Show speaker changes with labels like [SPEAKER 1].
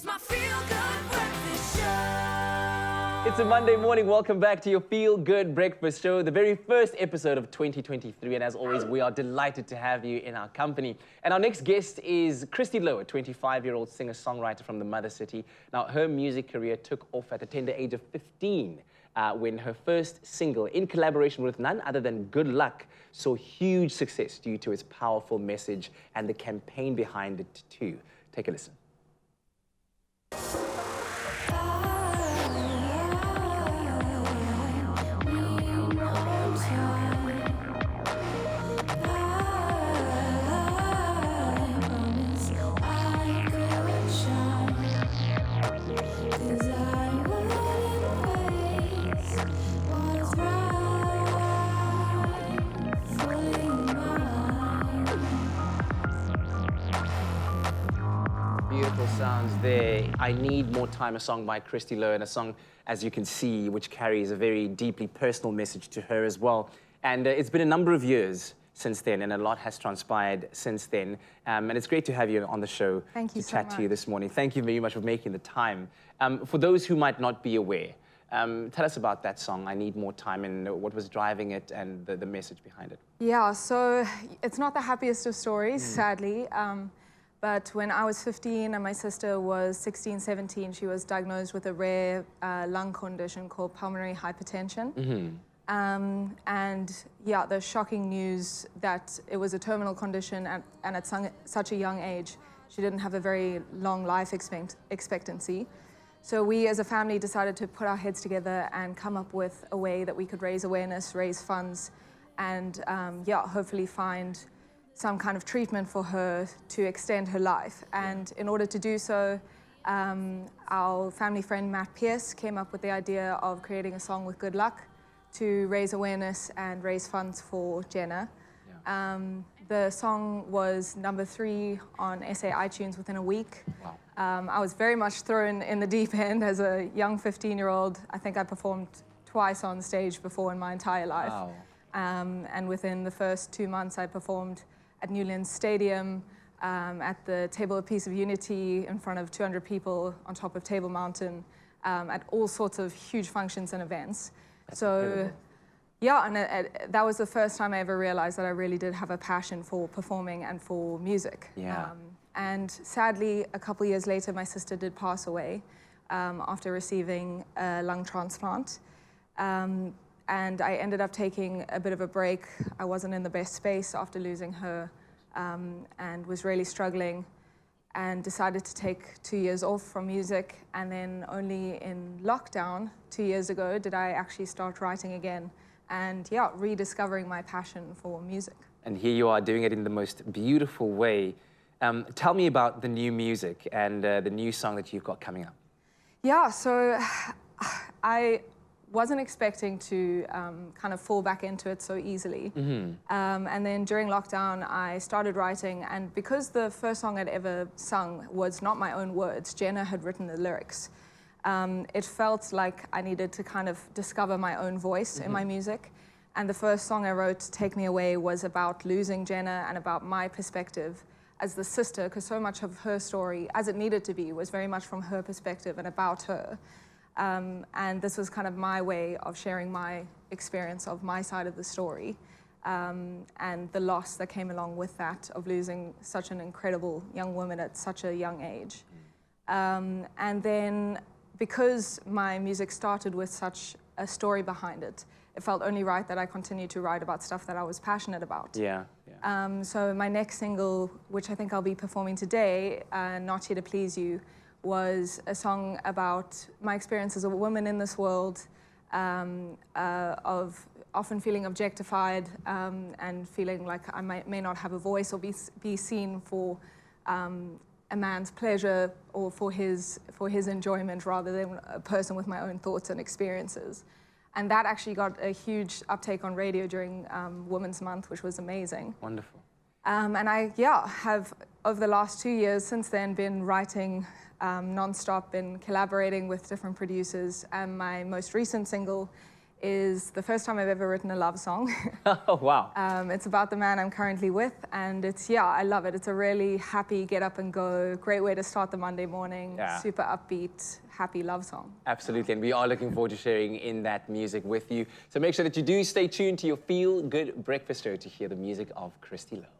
[SPEAKER 1] my feel-good breakfast show.
[SPEAKER 2] It's a Monday morning. Welcome back to your Feel Good Breakfast Show, the very first episode of 2023. And as always, we are delighted to have you in our company. And our next guest is Kristi Lowe, a 25-year-old singer-songwriter from the Mother City. Now, her music career took off at a tender age of 15 when her first single, in collaboration with none other than Good Luck, saw huge success due to its powerful message and the campaign behind it too. Take a listen. Beautiful sounds there. I Need More Time, a song by Kristi Lowe, and a song, as you can see, which carries a very deeply personal message to her as well. And it's been a number of years since then, and a lot has transpired since then. And it's great to have you on the show to chat to you this morning. Thank you very much for making the time. For those who might not be aware, tell us about that song, I Need More Time, and what was driving it and the message behind it.
[SPEAKER 3] Yeah, so it's not the happiest of stories, sadly. But when I was 15 and my sister was 16, 17, she was diagnosed with a rare lung condition called pulmonary hypertension. And yeah, the shocking news that it was a terminal condition and at such a young age, she didn't have a very long life expectancy. So we as a family decided to put our heads together and come up with a way that we could raise awareness, raise funds, and yeah, hopefully find some kind of treatment for her to extend her life. And in order to do so, our family friend Matt Pierce came up with the idea of creating a song with Good Luck to raise awareness and raise funds for Jenna. The song was #3 on SA iTunes within a week.
[SPEAKER 2] Wow.
[SPEAKER 3] I was very much thrown in the deep end as a young 15-year-old. I think I performed twice on stage before in my entire life.
[SPEAKER 2] Wow.
[SPEAKER 3] And within the first 2 months, I performed at Newlands Stadium, at the Table of Peace of Unity in front of 200 people on top of Table Mountain, at all sorts of huge functions and events.
[SPEAKER 2] That's
[SPEAKER 3] so,
[SPEAKER 2] incredible.
[SPEAKER 3] yeah, and that was the first time I ever realized that I really did have a passion for performing and for music.
[SPEAKER 2] Yeah.
[SPEAKER 3] And sadly, a couple years later, my sister did pass away after receiving a lung transplant. And I ended up taking a bit of a break. I wasn't in the best space after losing her and was really struggling, and decided to take 2 years off from music. And then only in lockdown 2 years ago did I actually start writing again and yeah, rediscovering my passion for music.
[SPEAKER 2] And here you are doing it in the most beautiful way. Tell me about the new music and the new song that you've got coming up.
[SPEAKER 3] Yeah, so I wasn't expecting to kind of fall back into it so easily. And then during lockdown, I started writing, and because the first song I'd ever sung was not my own words, Jenna had written the lyrics, it felt like I needed to kind of discover my own voice in my music. And the first song I wrote, Take Me Away, was about losing Jenna and about my perspective as the sister, because so much of her story, as it needed to be, was very much from her perspective and about her. And this was kind of my way of sharing my experience of my side of the story, and the loss that came along with that, of losing such an incredible young woman at such a young age. And then, because my music started with such a story behind it, it felt only right that I continued to write about stuff that I was passionate about. So my next single, which I think I'll be performing today, Not Here to Please You, was a song about my experience as a woman in this world, of often feeling objectified and feeling like I may not have a voice or be seen for a man's pleasure or for his enjoyment, rather than a person with my own thoughts and experiences. And that actually got a huge uptake on radio during Women's Month, which was amazing.
[SPEAKER 2] Wonderful.
[SPEAKER 3] And I, yeah, have, over the last 2 years since then, been writing non-stop, been collaborating with different producers. And my most recent single is the first time I've ever written a love song.
[SPEAKER 2] Oh, wow.
[SPEAKER 3] It's about the man I'm currently with, and it's, yeah, I love it. It's a really happy get up and go, great way to start the Monday morning,
[SPEAKER 2] Yeah.
[SPEAKER 3] super upbeat, happy love song.
[SPEAKER 2] Absolutely, and we are looking forward to sharing in that music with you. So make sure that you do stay tuned to your Feel Good Breakfast Show to hear the music of Kristi Lowe.